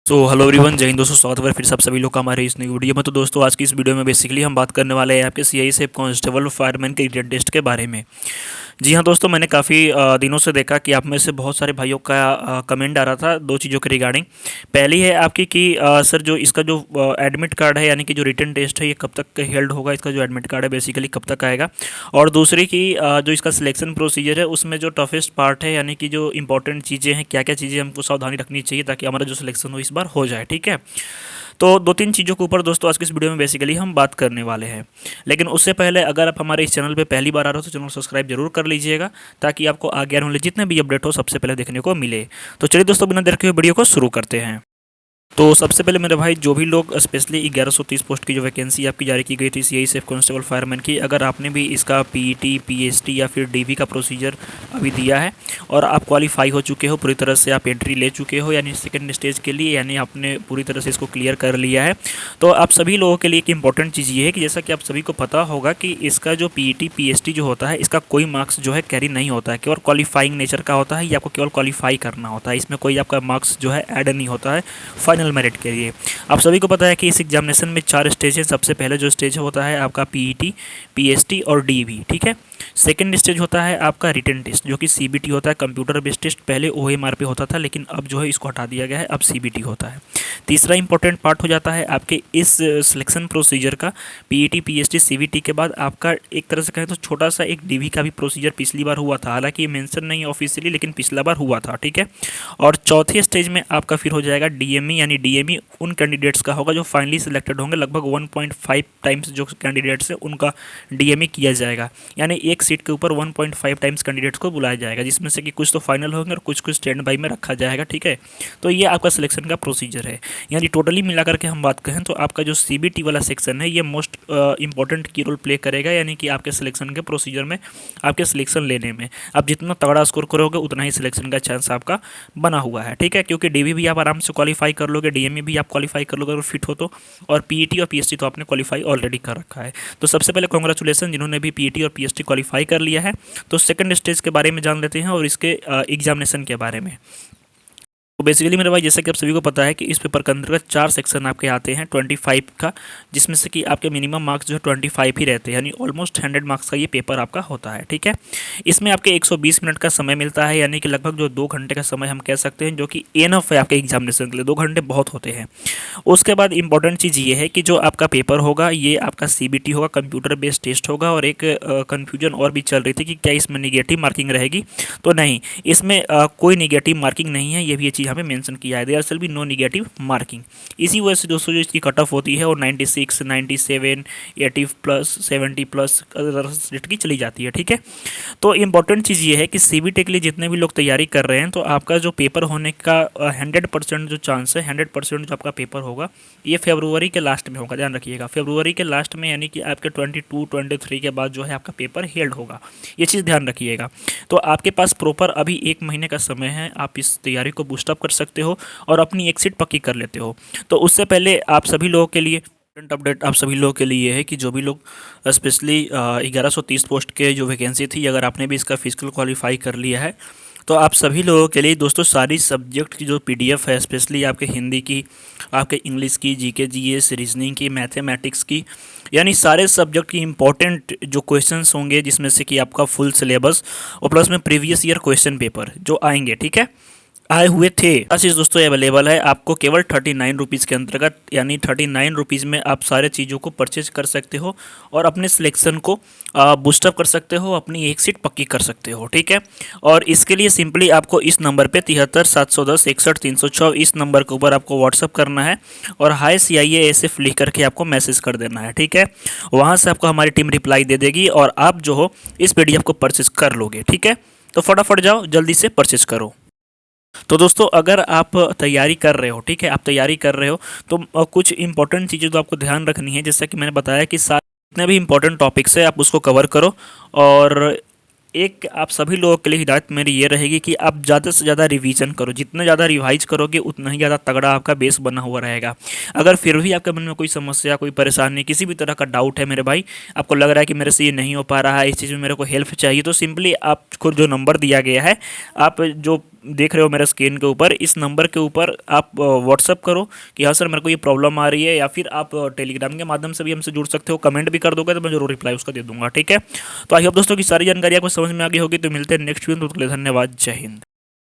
तो hello everyone, जय हिंद दोस्तों। स्वागत है फिर सब सभी लोग का हमारे इस नई वीडियो में। तो दोस्तों आज की इस वीडियो में बेसिकली हम बात करने वाले हैं आपके सीआई से कांस्टेबल फायरमैन के रिटन टेस्ट के बारे में। जी हाँ दोस्तों, मैंने काफ़ी दिनों से देखा कि आप में से बहुत सारे भाइयों का कमेंट आ रहा था दो चीज़ों के रिगार्डिंग। पहली है आपकी कि सर जो इसका जो एडमिट कार्ड है यानी कि जो रिटन टेस्ट है ये कब तक हेल्ड होगा, इसका जो एडमिट कार्ड है बेसिकली कब तक आएगा। और दूसरी कि जो इसका सिलेक्शन प्रोसीजर है उसमें जो टफेस्ट पार्ट है यानी कि जो इंपॉर्टेंट चीज़ें हैं, क्या क्या चीज़ें हमको सावधानी रखनी चाहिए ताकि हमारा जो सिलेक्शन हो इस बार हो जाए। ठीक है, तो दो तीन चीज़ों के ऊपर दोस्तों आज की इस वीडियो में बेसिकली हम बात करने वाले हैं। लेकिन उससे पहले अगर आप हमारे इस चैनल पे पहली बार आ रहे हो तो चैनल सब्सक्राइब जरूर कर लीजिएगा ताकि आपको आगे आने वाले जितने भी अपडेट हो सबसे पहले देखने को मिले। तो चलिए दोस्तों, बिना देर के वीडियो को शुरू करते हैं। तो सबसे पहले मेरे भाई, जो भी लोग स्पेशली 1130 पोस्ट की जो वैकेंसी आपकी जारी की गई थी सीआईएसएफ कांस्टेबल फायरमैन की, अगर आपने भी इसका पीईटी, पीएसटी या फिर डीवी का प्रोसीजर अभी दिया है और आप क्वालिफाई हो चुके हो, पूरी तरह से आप एंट्री ले चुके हो यानी सेकंड स्टेज के लिए, यानी आपने पूरी तरह से इसको क्लियर कर लिया है, तो आप सभी लोगों के लिए एक इंपॉर्टेंट चीज़ ये है कि जैसा कि आप सभी को पता होगा कि इसका जो पीईटी, पीएसटी जो होता है इसका कोई मार्क्स जो है कैरी नहीं होता है, केवल क्वालिफाइंग नेचर का होता है। ये आपको केवल क्वालिफाई करना होता है, इसमें कोई आपका मार्क्स जो है ऐड नहीं होता है फाइनल मेरिट के लिए। आप सभी को पता है कि इस एग्जामिनेशन में 4 स्टेज है। सबसे पहले जो स्टेज होता है आपका पीईटी, पीएसटी और डीवी। ठीक है, सेकंड स्टेज होता है आपका रिटन टेस्ट जो कि सीबीटी होता है, कंप्यूटर बेस्ड टेस्ट। पहले ओएमआर पे होता था लेकिन अब जो है इसको हटा दिया गया है, अब सीबीटी होता है। तीसरा इंपॉर्टेंट पार्ट हो जाता है आपके इस सिलेक्शन प्रोसीजर का, पीईटी, पीएसटी, सीबीटी के बाद आपका एक तरह से कहें तो छोटा सा एक डीवी का भी प्रोसीजर पिछली बार हुआ था, हालांकि ये मेंशन नहीं है ऑफिशियली लेकिन पिछला बार हुआ था। ठीक है, और चौथे स्टेज में आपका फिर हो जाएगा डीएमई, यानी डीएमई उन कैंडिडेट्स का होगा जो फाइनली सिलेक्टेड होंगे। लगभग 1.5 टाइम्स जो कैंडिडेट्स है उनका डीएमई किया जाएगा, यानी एक सीट के ऊपर 1.5 टाइम्स कैंडिडेट्स को बुलाया जाएगा, जिसमें से कि कुछ तो फाइनल होंगे और कुछ कुछ स्टैंड बाई में रखा जाएगा। ठीक है, तो ये आपका सिलेक्शन का प्रोसीजर है। यानी टोटली मिलाकर के हम बात करें तो आपका जो सीबीटी वाला सेक्शन है ये मोस्ट इंपॉर्टेंट की रोल प्ले करेगा, यानी कि आपके सिलेक्शन के प्रोसीजर में, आपके सिलेक्शन लेने में। आप जितना तगड़ा स्कोर करोगे उतना ही सिलेक्शन का चांस आपका बना हुआ है। ठीक है, क्योंकि डीवी भी आप आराम से क्वालिफाई कर लोगे, डीएमई भी आप क्वालिफाई कर लोगे अगर फिट हो तो, और पीईटी और पीएसटी तो आपने क्वालिफाई ऑलरेडी कर रखा है। तो सबसे पहले कांग्रेचुलेसन जिन्होंने भी पीईटी और पीएसटी क्वालिफाई कर लिया है। तो सेकंड स्टेज के बारे में जान लेते हैं और इसके एग्जामिनेशन के बारे में। तो बेसिकली मेरे भाई, जैसे कि आप सभी को पता है कि इस पेपर के अंतर्गत 4 सेक्शन आपके आते हैं 25 का, जिसमें से कि आपके मिनिमम मार्क्स जो है 25 ही रहते हैं, यानी ऑलमोस्ट 100 मार्क्स का ये पेपर आपका होता है। ठीक है, इसमें आपके 120 मिनट का समय मिलता है, यानी कि लगभग जो 2 घंटे का समय हम कह सकते हैं, जो कि एनफ है आपके एग्जामिनेशन के लिए। 2 घंटे बहुत होते हैं। उसके बाद इंपॉर्टेंट चीज़ ये है कि जो आपका पेपर होगा ये आपका सीबीटी होगा, कंप्यूटर बेस्ड टेस्ट होगा। और एक कन्फ्यूजन और भी चल रही थी कि क्या इसमें निगेटिव मार्किंग रहेगी, तो नहीं, इसमें कोई निगेटिव मार्किंग नहीं है। ये भी ये चीज़ यहाँ पे मेंशन किया है, there shall be no negative marking. इसी वजह से दोस्तों जो इसकी कट ऑफ होती है वो 96, 97, 80 प्लस, 70 प्लस रेट की चली जाती है। ठीक है, तो इंपॉर्टेंट चीज़ ये है कि सीबीटी के लिए जितने भी लोग तैयारी कर रहे हैं तो आपका जो पेपर होने का 100% जो चांस है, 100% जो आपका पेपर होगा ये फरवरी के लास्ट में होगा। ध्यान रखिएगा, फरवरी के लास्ट में, यानी कि आपके 22, 23 के बाद जो है आपका पेपर हेल्ड होगा। ये चीज़ ध्यान रखिएगा। तो आपके पास प्रॉपर अभी 1 महीने का समय है, आप इस तैयारी को बूस्टअप कर सकते हो और अपनी एक सीट पक्की कर लेते हो। तो उससे पहले आप सभी लोगों के लिए अपडेट आप सभी लोगों के लिए ये है कि जो भी लोग स्पेशली 1130 पोस्ट के जो वैकेंसी थी, अगर आपने भी इसका फिजिकल क्वालिफाई कर लिया है तो आप सभी लोगों के लिए दोस्तों सारी सब्जेक्ट की जो पीडीएफ है, स्पेशली आपके हिंदी की, आपके इंग्लिश की, जीके, जीएस, रीजनिंग की, मैथमेटिक्स की, यानी सारे सब्जेक्ट की इंपॉर्टेंट जो क्वेश्चंस होंगे, जिसमें से कि आपका फुल सिलेबस और प्लस में प्रीवियस ईयर क्वेश्चन पेपर जो आएंगे, ठीक है, आए हुए थे, चीज़ दोस्तों अवेलेबल है आपको केवल 39 रुपीज़ के अंतर्गत। यानी 39 रुपीज़ में आप सारे चीज़ों को परचेज कर सकते हो और अपने सिलेक्शन को बूस्टअप कर सकते हो, अपनी एक सीट पक्की कर सकते हो। ठीक है, और इसके लिए सिंपली आपको इस नंबर पे 73 710 61 306 इस नंबर के ऊपर आपको व्हाट्सअप करना है और हाय CIASF लिख करके आपको मैसेज कर देना है। ठीक है, वहाँ से आपको हमारी टीम रिप्लाई दे देगी और आप जो हो इस PDF को परचेज कर लोगे। ठीक है, तो फटाफट जाओ, जल्दी से परचेज करो। तो दोस्तों अगर आप तैयारी कर रहे हो, ठीक है, आप तैयारी कर रहे हो तो कुछ इंपॉर्टेंट चीज़ें तो आपको ध्यान रखनी है। जैसा कि मैंने बताया कि सारे जितने भी इंपॉर्टेंट टॉपिक्स है आप उसको कवर करो। और एक आप सभी लोगों के लिए हिदायत मेरी ये रहेगी कि आप ज़्यादा से ज़्यादा रिवीजन करो। जितना ज़्यादा रिवाइज करोगे उतना ही ज़्यादा तगड़ा आपका बेस बना हुआ रहेगा। अगर फिर भी आपके मन में कोई समस्या, कोई परेशानी, किसी भी तरह का डाउट है मेरे भाई, आपको लग रहा है कि मेरे से ये नहीं हो पा रहा है, इस चीज़ में मेरे को हेल्प चाहिए, तो सिंपली आपको जो नंबर दिया गया है, आप जो देख रहे हो मेरे स्क्रीन के ऊपर, इस नंबर के ऊपर आप व्हाट्सअप करो कि हाँ सर मेरे को ये प्रॉब्लम आ रही है, या फिर आप टेलीग्राम के माध्यम से भी हमसे जुड़ सकते हो। कमेंट भी कर दोगे तो मैं जरूर रिप्लाई उसका दे दूंगा, ठीक है। तो आई होप दोस्तों की सारी जानकारी आपको समझ में आ गई होगी। तो मिलते हैं नेक्स्ट वीडियो में, तो धन्यवाद, जय हिंद।